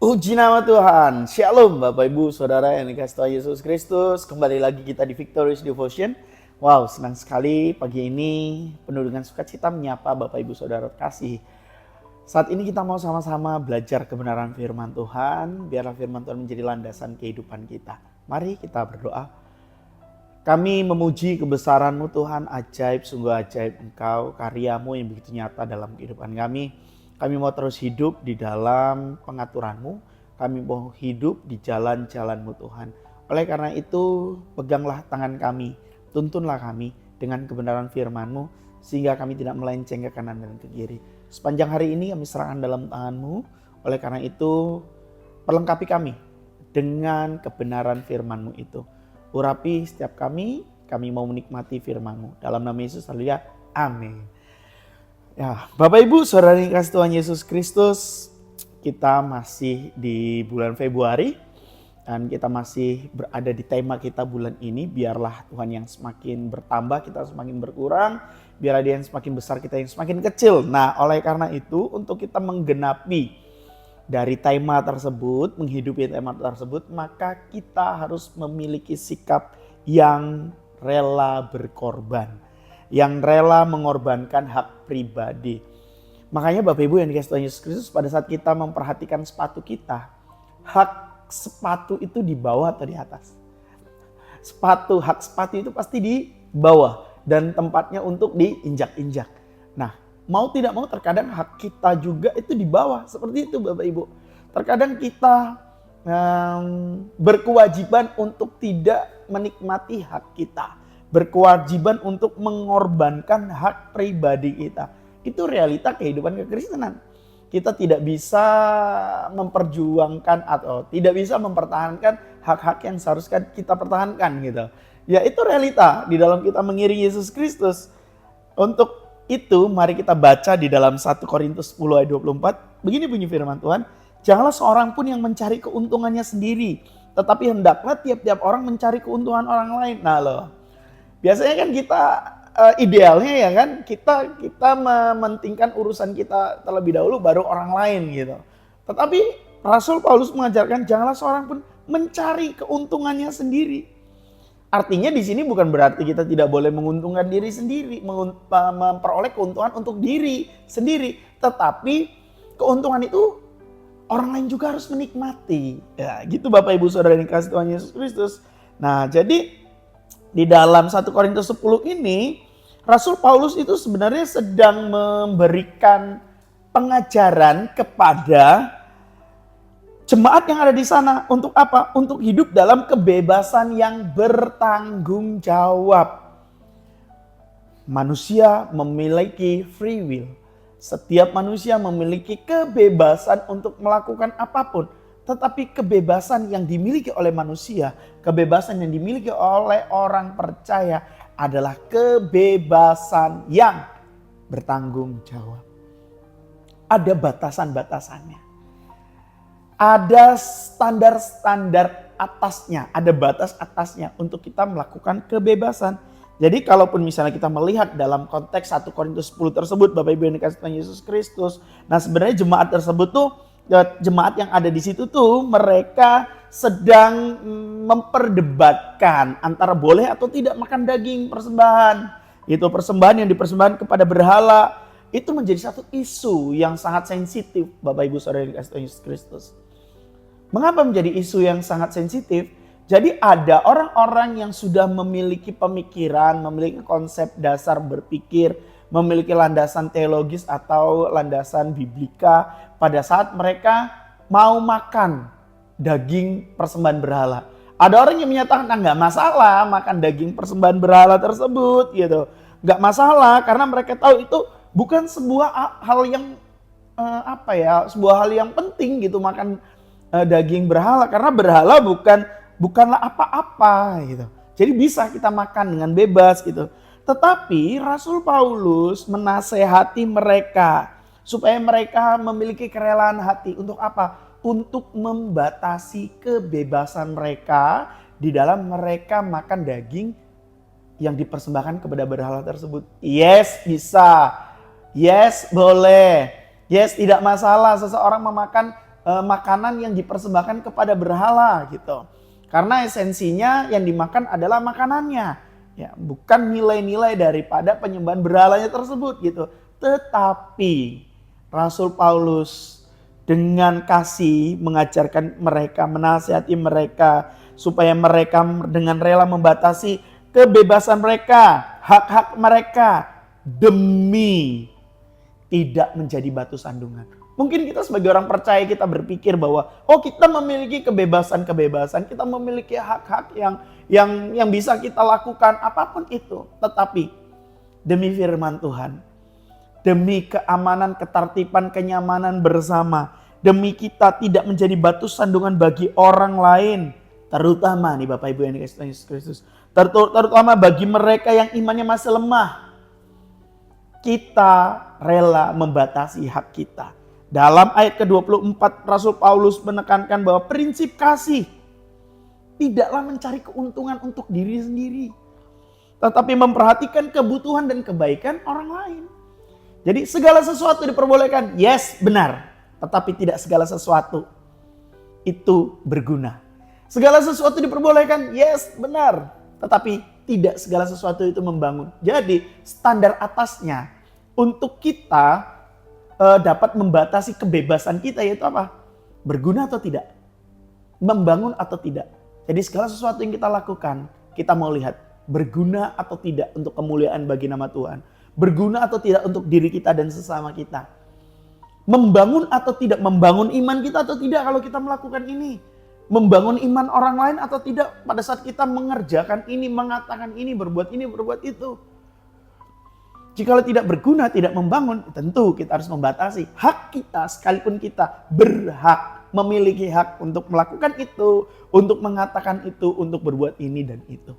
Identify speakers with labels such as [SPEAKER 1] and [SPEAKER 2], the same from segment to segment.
[SPEAKER 1] Puji nama Tuhan. Shalom Bapak Ibu Saudara yang dikasihi Tuhan Yesus Kristus. Kembali lagi kita di Victorious Devotion. Wow, senang sekali pagi ini penuh dengan sukacita menyapa Bapak Ibu Saudara kasih. Saat ini kita mau sama-sama belajar kebenaran firman Tuhan. Biarlah firman Tuhan menjadi landasan kehidupan kita. Mari kita berdoa. Kami memuji kebesaran-Mu Tuhan, ajaib, sungguh ajaib Engkau, karya-Mu yang begitu nyata dalam kehidupan kami. Kami mau terus hidup di dalam pengaturan-Mu. Kami mau hidup di jalan-jalan-Mu Tuhan. Oleh karena itu, peganglah tangan kami, tuntunlah kami dengan kebenaran firman-Mu, sehingga kami tidak melenceng ke kanan dan ke kiri. Sepanjang hari ini kami serahkan dalam tangan-Mu. Oleh karena itu, perlengkapi kami dengan kebenaran firman-Mu itu. Urapi setiap kami mau menikmati firman-Mu. Dalam nama Yesus, haleluya, amin. Ya, Bapak Ibu Saudara yang dikasihi Tuhan Yesus Kristus, kita masih di bulan Februari dan kita masih berada di tema kita bulan ini. Biarlah Tuhan yang semakin bertambah, kita semakin berkurang. Biarlah Dia yang semakin besar, kita yang semakin kecil. Nah, oleh karena itu untuk kita menggenapi dari tema tersebut, menghidupi tema tersebut, maka kita harus memiliki sikap yang rela berkorban. Yang rela mengorbankan hak pribadi. Makanya Bapak Ibu yang dikasihi Tuhan Yesus Kristus, pada saat kita memperhatikan sepatu kita, hak sepatu itu di bawah atau di atas? Hak sepatu itu pasti di bawah dan tempatnya untuk diinjak-injak. Nah, mau tidak mau terkadang hak kita juga itu di bawah, seperti itu Bapak Ibu. Terkadang kita berkewajiban untuk tidak menikmati hak kita. Berkewajiban untuk mengorbankan hak pribadi kita. Itu realita kehidupan kekristenan. Kita tidak bisa memperjuangkan atau tidak bisa mempertahankan hak-hak yang seharusnya kita pertahankan gitu. Ya, itu realita di dalam kita mengiringi Yesus Kristus. Untuk itu mari kita baca di dalam 1 Korintus 10 ayat 24. Begini bunyi firman Tuhan, janganlah seorang pun yang mencari keuntungannya sendiri, tetapi hendaklah tiap-tiap orang mencari keuntungan orang lain. Nah loh, biasanya kan kita idealnya ya kan kita mementingkan urusan kita terlebih dahulu baru orang lain gitu. Tetapi Rasul Paulus mengajarkan janganlah seorang pun mencari keuntungannya sendiri. Artinya di sini bukan berarti kita tidak boleh menguntungkan diri sendiri, memperoleh keuntungan untuk diri sendiri, tetapi keuntungan itu orang lain juga harus menikmati. Ya, gitu Bapak Ibu Saudara yang dikasihi Tuhan Yesus Kristus. Nah, jadi di dalam 1 Korintus 10 ini, Rasul Paulus itu sebenarnya sedang memberikan pengajaran kepada jemaat yang ada di sana. Untuk apa? Untuk hidup dalam kebebasan yang bertanggung jawab. Manusia memiliki free will. Setiap manusia memiliki kebebasan untuk melakukan apapun. Tetapi kebebasan yang dimiliki oleh manusia, kebebasan yang dimiliki oleh orang percaya adalah kebebasan yang bertanggung jawab. Ada batasan-batasannya. Ada standar-standar atasnya, ada batas atasnya untuk kita melakukan kebebasan. Jadi kalaupun misalnya kita melihat dalam konteks 1 Korintus 10 tersebut, Bapak Ibu yang dikasihi Tuhan Yesus Kristus, nah sebenarnya jemaat tersebut tuh, jemaat yang ada di situ tuh mereka sedang memperdebatkan antara boleh atau tidak makan daging persembahan. Itu persembahan yang dipersembahkan kepada berhala. Itu menjadi satu isu yang sangat sensitif Bapak Ibu Saudara yang dikasihi Tuhan Yesus Kristus. Mengapa menjadi isu yang sangat sensitif? Jadi ada orang-orang yang sudah memiliki pemikiran, memiliki konsep dasar berpikir, memiliki landasan teologis atau landasan biblika pada saat mereka mau makan daging persembahan berhala. Ada orang yang menyatakan nggak masalah makan daging persembahan berhala tersebut gitu. Nggak masalah karena mereka tahu itu bukan sebuah hal yang sebuah hal yang penting gitu makan daging berhala, karena berhala bukanlah apa-apa gitu. Jadi bisa kita makan dengan bebas gitu. Tetapi Rasul Paulus menasehati mereka supaya mereka memiliki kerelaan hati untuk apa? Untuk membatasi kebebasan mereka di dalam mereka makan daging yang dipersembahkan kepada berhala tersebut. Yes, bisa. Yes, boleh. Yes, tidak masalah seseorang memakan makanan yang dipersembahkan kepada berhala gitu. Karena esensinya yang dimakan adalah makanannya, ya, bukan nilai-nilai daripada penyembahan berhalanya tersebut gitu. Tetapi Rasul Paulus dengan kasih mengajarkan mereka, menasihati mereka supaya mereka dengan rela membatasi kebebasan mereka, hak-hak mereka demi tidak menjadi batu sandungan. Mungkin kita sebagai orang percaya kita berpikir bahwa kita memiliki kebebasan-kebebasan, kita memiliki hak-hak yang bisa kita lakukan apapun itu. Tetapi demi firman Tuhan, demi keamanan, ketertiban, kenyamanan bersama, demi kita tidak menjadi batu sandungan bagi orang lain, terutama nih Bapak Ibu yang dikasihi Yesus Kristus, terutama bagi mereka yang imannya masih lemah, kita rela membatasi hak kita. Dalam ayat ke-24 Rasul Paulus menekankan bahwa prinsip kasih tidaklah mencari keuntungan untuk diri sendiri, tetapi memperhatikan kebutuhan dan kebaikan orang lain. Jadi segala sesuatu diperbolehkan, yes, benar. Tetapi tidak segala sesuatu itu berguna. Segala sesuatu diperbolehkan, yes, benar. Tetapi tidak segala sesuatu itu membangun. Jadi standar atasnya untuk kita dapat membatasi kebebasan kita yaitu apa? Berguna atau tidak? Membangun atau tidak? Jadi segala sesuatu yang kita lakukan, kita mau lihat berguna atau tidak untuk kemuliaan bagi nama Tuhan. Berguna atau tidak untuk diri kita dan sesama kita. Membangun atau tidak, membangun iman kita atau tidak kalau kita melakukan ini. Membangun iman orang lain atau tidak pada saat kita mengerjakan ini, mengatakan ini, berbuat itu. Jika tidak berguna, tidak membangun, tentu kita harus membatasi hak kita sekalipun kita berhak, memiliki hak untuk melakukan itu, untuk mengatakan itu, untuk berbuat ini dan itu.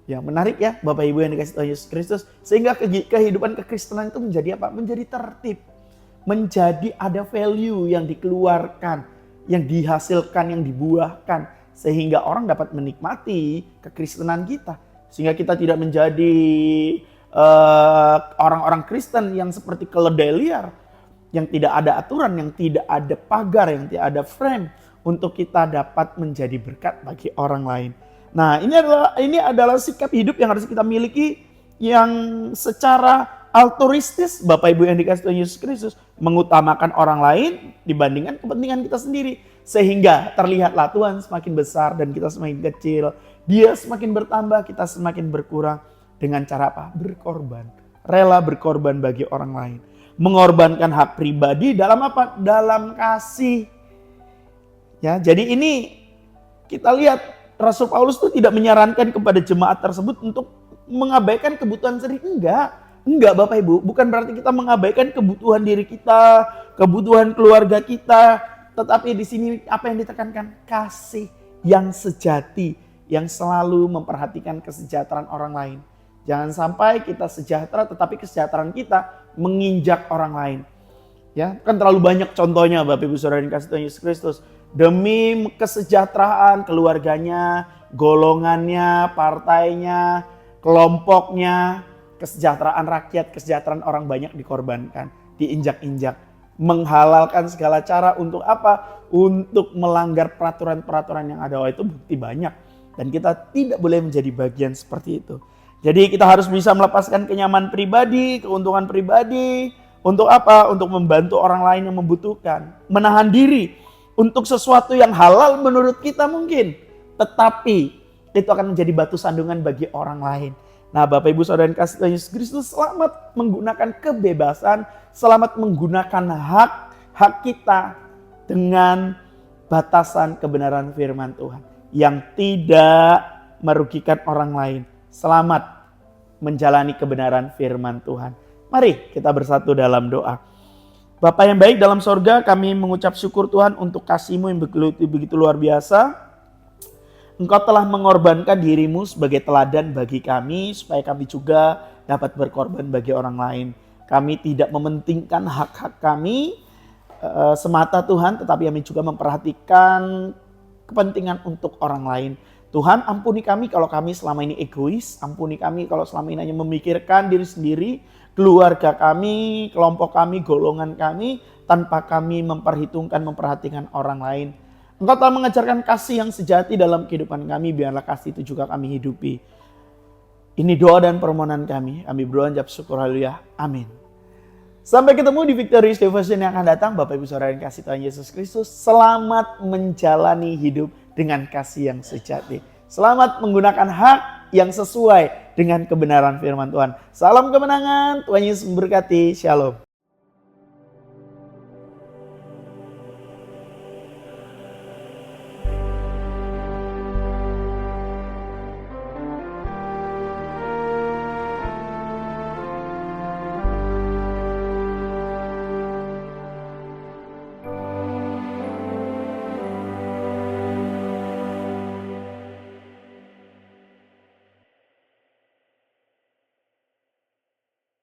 [SPEAKER 1] Ya, menarik ya Bapak Ibu yang dikasihi Tuhan Yesus Kristus, sehingga kehidupan kekristenan itu menjadi apa? Menjadi tertib, menjadi ada value yang dikeluarkan, yang dihasilkan, yang dibuahkan, sehingga orang dapat menikmati kekristenan kita, sehingga kita tidak menjadi orang-orang Kristen yang seperti keledai liar, yang tidak ada aturan, yang tidak ada pagar, yang tidak ada frame untuk kita dapat menjadi berkat bagi orang lain. Nah, ini adalah sikap hidup yang harus kita miliki yang secara altruistis, Bapak Ibu yang dikasihi Tuhan Yesus Kristus, mengutamakan orang lain dibandingkan kepentingan kita sendiri, sehingga terlihatlah Tuhan semakin besar dan kita semakin kecil, Dia semakin bertambah, kita semakin berkurang. Dengan cara apa? Berkorban. Rela berkorban bagi orang lain. Mengorbankan hak pribadi dalam apa? Dalam kasih. Ya, jadi ini kita lihat Rasul Paulus itu tidak menyarankan kepada jemaat tersebut untuk mengabaikan kebutuhan sendiri. Enggak Bapak Ibu. Bukan berarti kita mengabaikan kebutuhan diri kita, kebutuhan keluarga kita. Tetapi di sini apa yang ditekankan? Kasih yang sejati, yang selalu memperhatikan kesejahteraan orang lain. Jangan sampai kita sejahtera tetapi kesejahteraan kita menginjak orang lain. Ya, kan terlalu banyak contohnya Bapak Ibu Saudara yang dikasihi Tuhan Yesus Kristus. Demi kesejahteraan keluarganya, golongannya, partainya, kelompoknya, kesejahteraan rakyat, kesejahteraan orang banyak dikorbankan, diinjak-injak. Menghalalkan segala cara untuk apa? Untuk melanggar peraturan-peraturan yang ada. Itu bukti banyak. Dan kita tidak boleh menjadi bagian seperti itu. Jadi kita harus bisa melepaskan kenyamanan pribadi, keuntungan pribadi. Untuk apa? Untuk membantu orang lain yang membutuhkan. Menahan diri untuk sesuatu yang halal menurut kita mungkin. Tetapi itu akan menjadi batu sandungan bagi orang lain. Nah Bapak Ibu Saudara yang kasih Tuhan Yesus Kristus, selamat menggunakan kebebasan. Selamat menggunakan hak kita dengan batasan kebenaran firman Tuhan. Yang tidak merugikan orang lain. Selamat menjalani kebenaran firman Tuhan. Mari kita bersatu dalam doa. Bapa yang baik dalam sorga, kami mengucap syukur Tuhan untuk kasih-Mu yang begitu luar biasa. Engkau telah mengorbankan diri-Mu sebagai teladan bagi kami, supaya kami juga dapat berkorban bagi orang lain. Kami tidak mementingkan hak-hak kami semata Tuhan, tetapi kami juga memperhatikan kepentingan untuk orang lain. Tuhan, ampuni kami kalau kami selama ini egois, ampuni kami kalau selama ini hanya memikirkan diri sendiri, keluarga kami, kelompok kami, golongan kami, tanpa kami memperhitungkan, memperhatikan orang lain. Engkau telah mengajarkan kasih yang sejati dalam kehidupan kami, biarlah kasih itu juga kami hidupi. Ini doa dan permohonan kami berdoa dan syukur, haleluya, amin. Sampai ketemu di Victorious Devotion yang akan datang. Bapak Ibu Saudara yang kasih Tuhan Yesus Kristus, selamat menjalani hidup dengan kasih yang sejati. Selamat menggunakan hak yang sesuai dengan kebenaran firman Tuhan. Salam kemenangan, Tuhan Yesus memberkati, shalom.